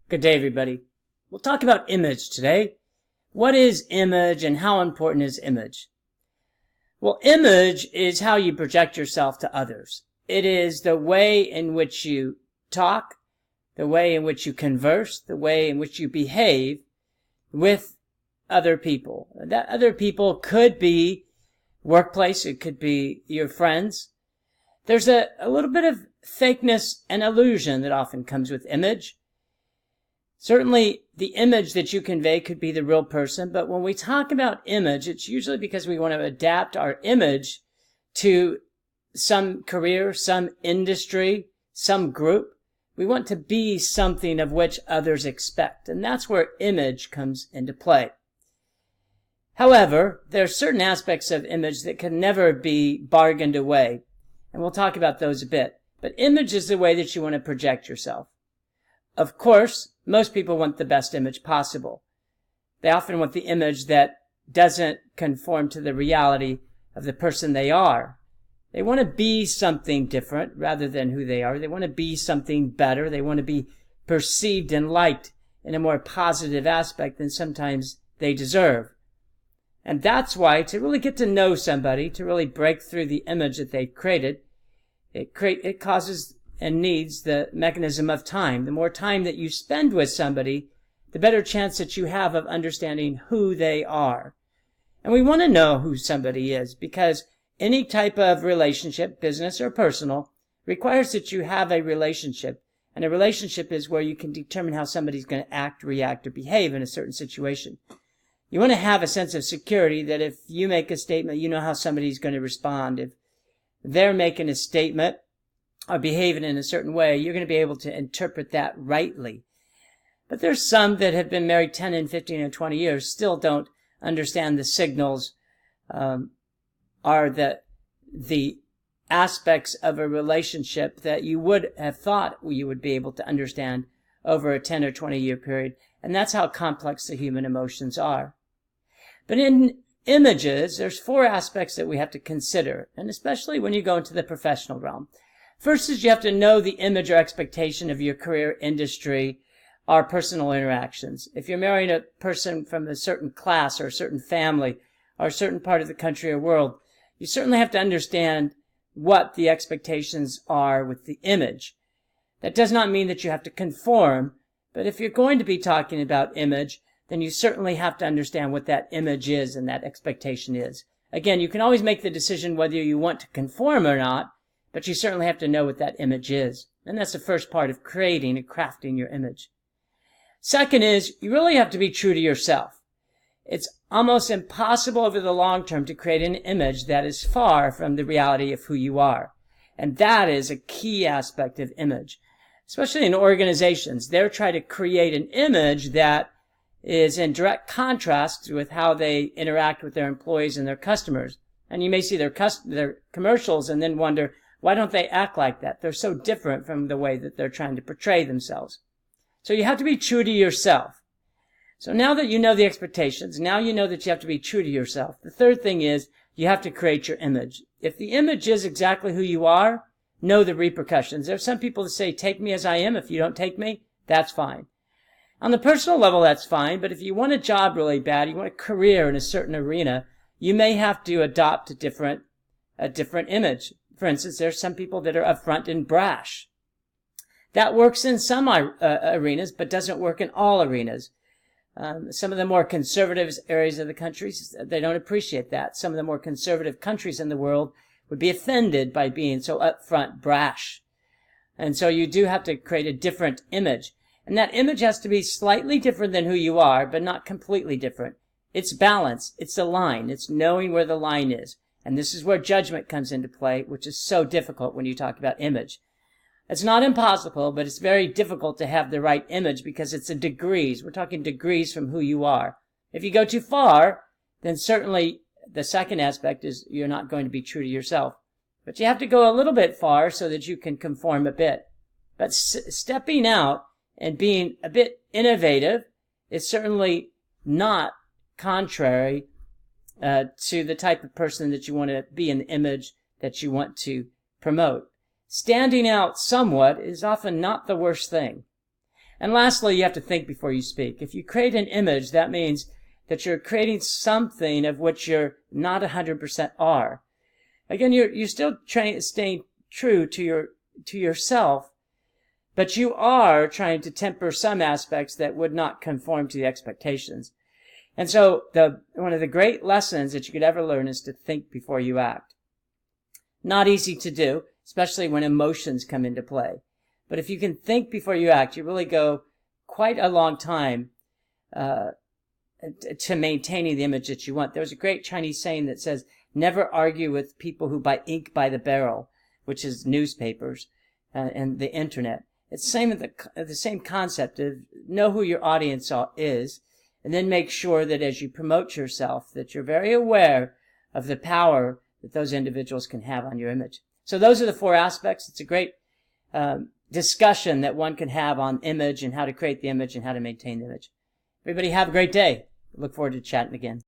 Good day, everybody. We'll talk about image today. What is image and how important is image? Well, image is how you project yourself to others. It is the way in which you talk, the way in which you converse, the way in which you behave with other people. That other people could be workplace, it could be your friends. There's a little bit of fakeness and illusion that often comes with image. Certainly, the image that you convey could be the real person, but when we talk about image, it's usually because we want to adapt our image to some career, some industry, some group. We want to be something of which others expect, and that's where image comes into play. However, there are certain aspects of image that can never be bargained away, and we'll talk about those a bit. But image is the way that you want to project yourself. Of course, most people want the best image possible. They often want the image that doesn't conform to the reality of the person they are. They want to be something different rather than who they are. They want to be something better. They want to be perceived and liked in a more positive aspect than sometimes they deserve. And that's why, to really get to know somebody, to really break through the image that they've created, it causes and needs the mechanism of time. The more time that you spend with somebody, the better chance that you have of understanding who they are. And we want to know who somebody is because any type of relationship, business or personal, requires that you have a relationship. And a relationship is where you can determine how somebody's going to act, react, or behave in a certain situation. You want to have a sense of security that if you make a statement, you know how somebody's going to respond. If they're making a statement or behaving in a certain way, you're going to be able to interpret that rightly. But there's some that have been married 10 and 15 and 20 years, still don't understand the signals, are the aspects of a relationship that you would have thought you would be able to understand over a 10 or 20 year period. And that's how complex the human emotions are. But in images, there's four aspects that we have to consider, and especially when you go into the professional realm. First is you have to know the image or expectation of your career, industry, or personal interactions. If you're marrying a person from a certain class or a certain family or a certain part of the country or world, you certainly have to understand what the expectations are with the image. That does not mean that you have to conform, but if you're going to be talking about image, then you certainly have to understand what that image is and that expectation is. Again, you can always make the decision whether you want to conform or not, but you certainly have to know what that image is. And that's the first part of creating and crafting your image. Second is, you really have to be true to yourself. It's almost impossible over the long term to create an image that is far from the reality of who you are. And that is a key aspect of image. Especially in organizations, they're trying to create an image that is in direct contrast with how they interact with their employees and their customers. And you may see their commercials and then wonder, why don't they act like that? They're so different from the way that they're trying to portray themselves. So you have to be true to yourself. So now that you know the expectations, now you know that you have to be true to yourself. The third thing is you have to create your image. If the image is exactly who you are, know the repercussions. There are some people that say, take me as I am. If you don't take me, that's fine. On the personal level, that's fine. But if you want a job really bad, you want a career in a certain arena, you may have to adopt a different image. For instance, there's some people that are upfront and brash. That works in some arenas, but doesn't work in all arenas. Some of the more conservative areas of the country, they don't appreciate that. Some of the more conservative countries in the world would be offended by being so upfront, brash. And so you do have to create a different image. And that image has to be slightly different than who you are, but not completely different. It's balance. It's a line. It's knowing where the line is. And this is where judgment comes into play, which is so difficult when you talk about image. It's not impossible, but it's very difficult to have the right image because it's in degrees. We're talking degrees from who you are. If you go too far, then certainly the second aspect is you're not going to be true to yourself. But you have to go a little bit far so that you can conform a bit. But stepping out and being a bit innovative is certainly not contrary to the type of person that you want to be in the image that you want to promote. Standing out somewhat is often not the worst thing. And lastly, you have to think before you speak. If you create an image, that means that you're creating something of which you're not 100% are. Again, you're still staying true to yourself, but you are trying to temper some aspects that would not conform to the expectations. And so one of the great lessons that you could ever learn is to think before you act. Not easy to do, especially when emotions come into play. But if you can think before you act, you really go quite a long time to maintaining the image that you want. There's a great Chinese saying that says, never argue with people who buy ink by the barrel, which is newspapers and the internet. It's the same concept of know who your audience is, and then make sure that as you promote yourself, that you're very aware of the power that those individuals can have on your image. So those are the 4 aspects. It's a great discussion that one can have on image and how to create the image and how to maintain the image. Everybody have a great day. Look forward to chatting again.